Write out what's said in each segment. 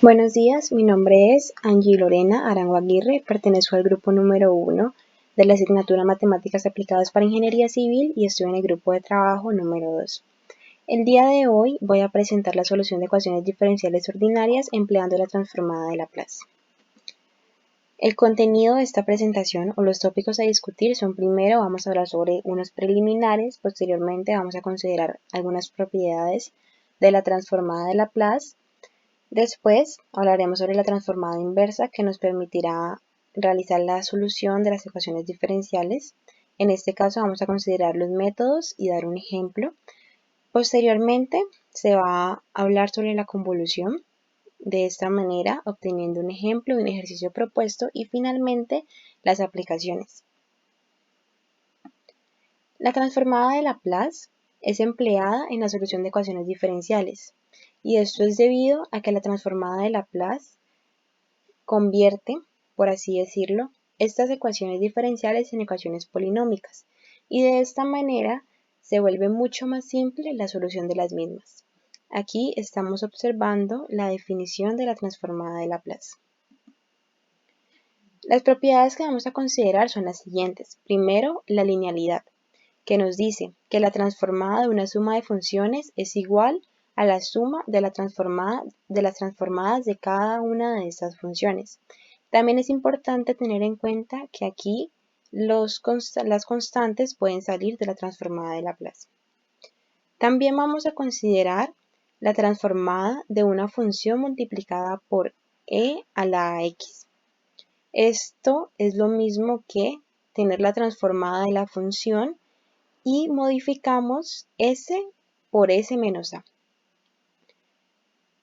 Buenos días, mi nombre es Angie Lorena Arango Aguirre, pertenezco al grupo número 1 de la asignatura Matemáticas Aplicadas para Ingeniería Civil y estoy en el grupo de trabajo número 2. El día de hoy voy a presentar la solución de ecuaciones diferenciales ordinarias empleando la transformada de Laplace. El contenido de esta presentación o los tópicos a discutir son: primero vamos a hablar sobre unos preliminares, posteriormente vamos a considerar algunas propiedades de la transformada de Laplace. Después hablaremos sobre la transformada inversa, que nos permitirá realizar la solución de las ecuaciones diferenciales. En este caso vamos a considerar los métodos y dar un ejemplo. Posteriormente se va a hablar sobre la convolución, de esta manera obteniendo un ejemplo de un ejercicio propuesto, y finalmente las aplicaciones. La transformada de Laplace es empleada en la solución de ecuaciones diferenciales. Y esto es debido a que la transformada de Laplace convierte, por así decirlo, estas ecuaciones diferenciales en ecuaciones polinómicas, y de esta manera se vuelve mucho más simple la solución de las mismas. Aquí estamos observando la definición de la transformada de Laplace. Las propiedades que vamos a considerar son las siguientes. Primero, la linealidad, que nos dice que la transformada de una suma de funciones es igual a la suma de las transformadas de cada una de estas funciones. También es importante tener en cuenta que aquí las constantes pueden salir de la transformada de Laplace. También vamos a considerar la transformada de una función multiplicada por e a la x. Esto es lo mismo que tener la transformada de la función y modificamos s por s menos a.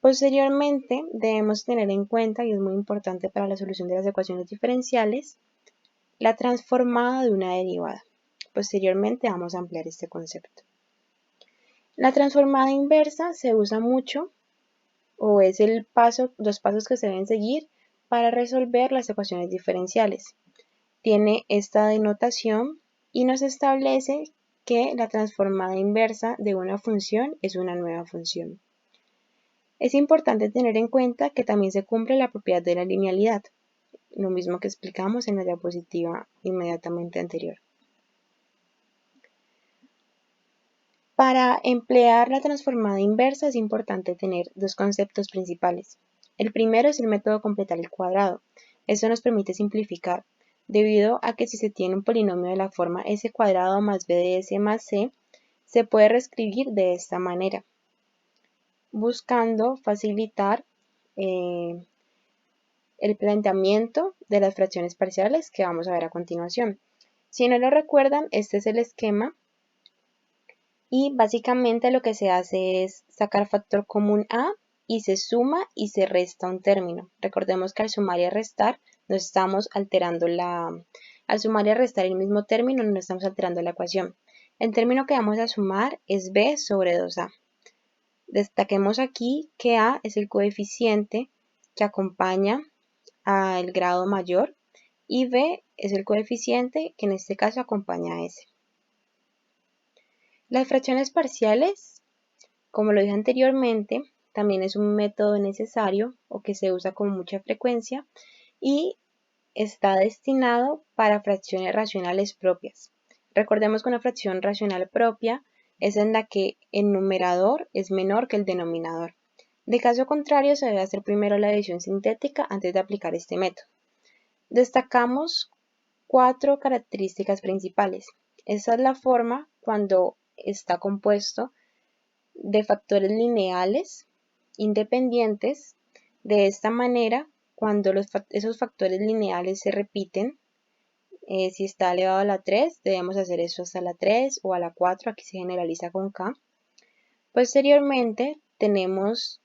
Posteriormente debemos tener en cuenta, y es muy importante para la solución de las ecuaciones diferenciales, la transformada de una derivada. Posteriormente vamos a ampliar este concepto. La transformada inversa se usa mucho, o es los pasos que se deben seguir para resolver las ecuaciones diferenciales. Tiene esta denotación y nos establece que la transformada inversa de una función es una nueva función. Es importante tener en cuenta que también se cumple la propiedad de la linealidad, lo mismo que explicamos en la diapositiva inmediatamente anterior. Para emplear la transformada inversa es importante tener dos conceptos principales. El primero es el método completar el cuadrado. Esto nos permite simplificar, debido a que si se tiene un polinomio de la forma s cuadrado más b de s más c, se puede reescribir de esta manera, buscando facilitar el planteamiento de las fracciones parciales que vamos a ver a continuación. Si no lo recuerdan, este es el esquema. Y básicamente lo que se hace es sacar factor común a y se suma y se resta un término. Recordemos que al sumar y restar no estamos alterando al sumar y restar el mismo término no estamos alterando la ecuación. El término que vamos a sumar es b sobre 2a. Destaquemos aquí que a es el coeficiente que acompaña al grado mayor y b es el coeficiente que en este caso acompaña a s. Las fracciones parciales, como lo dije anteriormente, también es un método necesario o que se usa con mucha frecuencia y está destinado para fracciones racionales propias. Recordemos que una fracción racional propia es en la que el numerador es menor que el denominador. De caso contrario, se debe hacer primero la división sintética antes de aplicar este método. Destacamos 4 características principales. Esa es la forma cuando está compuesto de factores lineales independientes. De esta manera, cuando esos factores lineales se repiten, si está elevado a la 3, debemos hacer eso hasta la 3 o a la 4, aquí se generaliza con k. Posteriormente, tenemos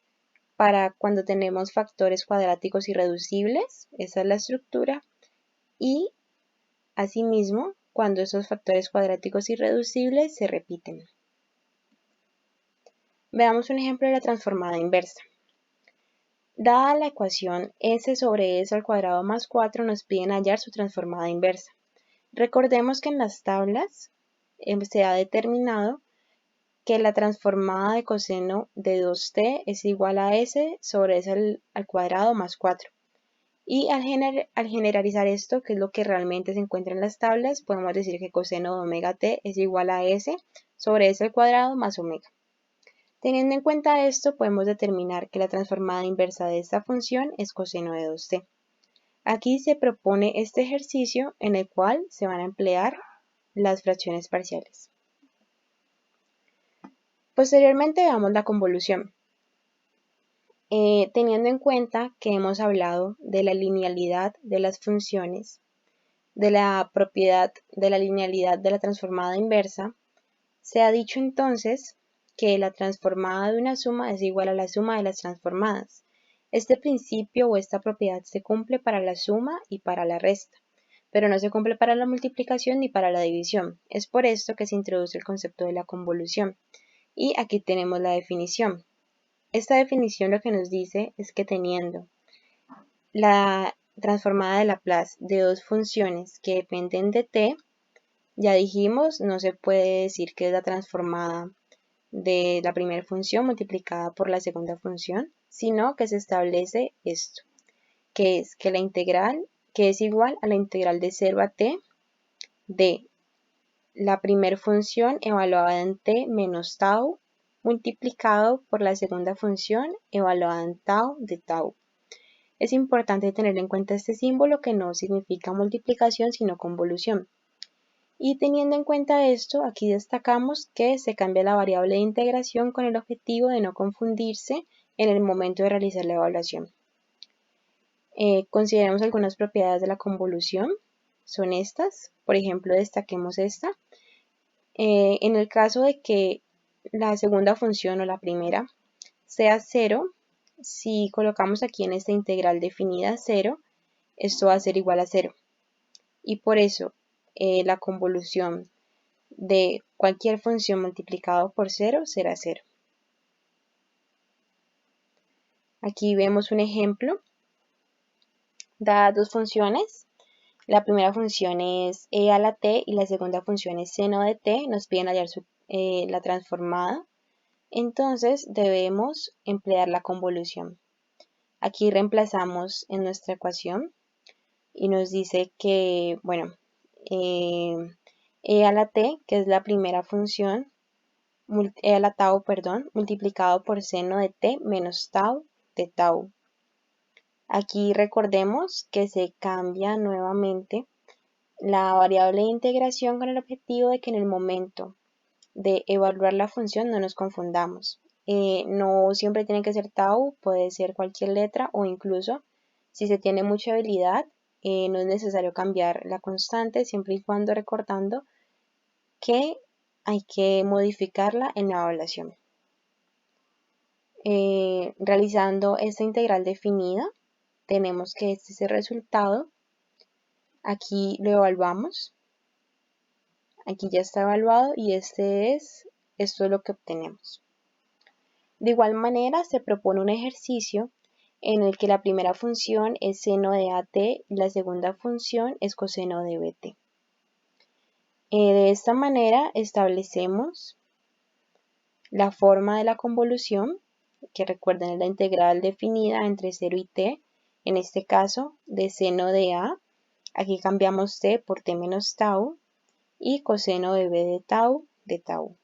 para cuando tenemos factores cuadráticos irreducibles, esa es la estructura, y asimismo, cuando esos factores cuadráticos irreducibles se repiten. Veamos un ejemplo de la transformada inversa. Dada la ecuación s sobre s al cuadrado más 4, nos piden hallar su transformada inversa. Recordemos que en las tablas se ha determinado que la transformada de coseno de 2t es igual a s sobre s al cuadrado más 4. Y al generalizar esto, que es lo que realmente se encuentra en las tablas, podemos decir que coseno de omega t es igual a s sobre s al cuadrado más omega. Teniendo en cuenta esto, podemos determinar que la transformada inversa de esta función es coseno de 2t. Aquí se propone este ejercicio en el cual se van a emplear las fracciones parciales. Posteriormente veamos la convolución. Teniendo en cuenta que hemos hablado de la linealidad de las funciones, de la propiedad de la linealidad de la transformada inversa, se ha dicho entonces que la transformada de una suma es igual a la suma de las transformadas. Este principio o esta propiedad se cumple para la suma y para la resta, pero no se cumple para la multiplicación ni para la división. Es por esto que se introduce el concepto de la convolución. Y aquí tenemos la definición. Esta definición lo que nos dice es que teniendo la transformada de Laplace de dos funciones que dependen de t, ya dijimos, no se puede decir que es la transformada de la primera función multiplicada por la segunda función, sino que se establece esto, que es que la integral, que es igual a la integral de 0 a t de la primera función evaluada en t menos tau multiplicado por la segunda función evaluada en tau de tau. Es importante tener en cuenta este símbolo que no significa multiplicación sino convolución. Y teniendo en cuenta esto, aquí destacamos que se cambia la variable de integración con el objetivo de no confundirse en el momento de realizar la evaluación. Consideremos algunas propiedades de la convolución. Son estas. Por ejemplo, destaquemos esta. En el caso de que la segunda función o la primera sea 0, si colocamos aquí en esta integral definida 0, esto va a ser igual a 0. Y por eso la convolución de cualquier función multiplicado por 0 será 0. Aquí vemos un ejemplo. Dadas dos funciones, la primera función es e a la t y la segunda función es seno de t, nos piden hallar la transformada. Entonces debemos emplear la convolución. Aquí reemplazamos en nuestra ecuación y nos dice que, bueno, e a la t, que es la primera función, e a la tau, perdón, multiplicado por seno de t menos tau de tau. Aquí recordemos que se cambia nuevamente la variable de integración con el objetivo de que en el momento de evaluar la función no nos confundamos. No siempre tiene que ser tau, puede ser cualquier letra o incluso si se tiene mucha habilidad no es necesario cambiar la constante siempre y cuando recordando que hay que modificarla en la evaluación. Realizando esta integral definida tenemos que este es el resultado. Aquí lo evaluamos. Aquí ya está evaluado y esto es lo que obtenemos. De igual manera se propone un ejercicio en el que la primera función es seno de AT y la segunda función es coseno de BT. De esta manera establecemos la forma de la convolución, que recuerden es la integral definida entre 0 y t, en este caso de seno de A, aquí cambiamos t por t menos tau, y coseno de b de tau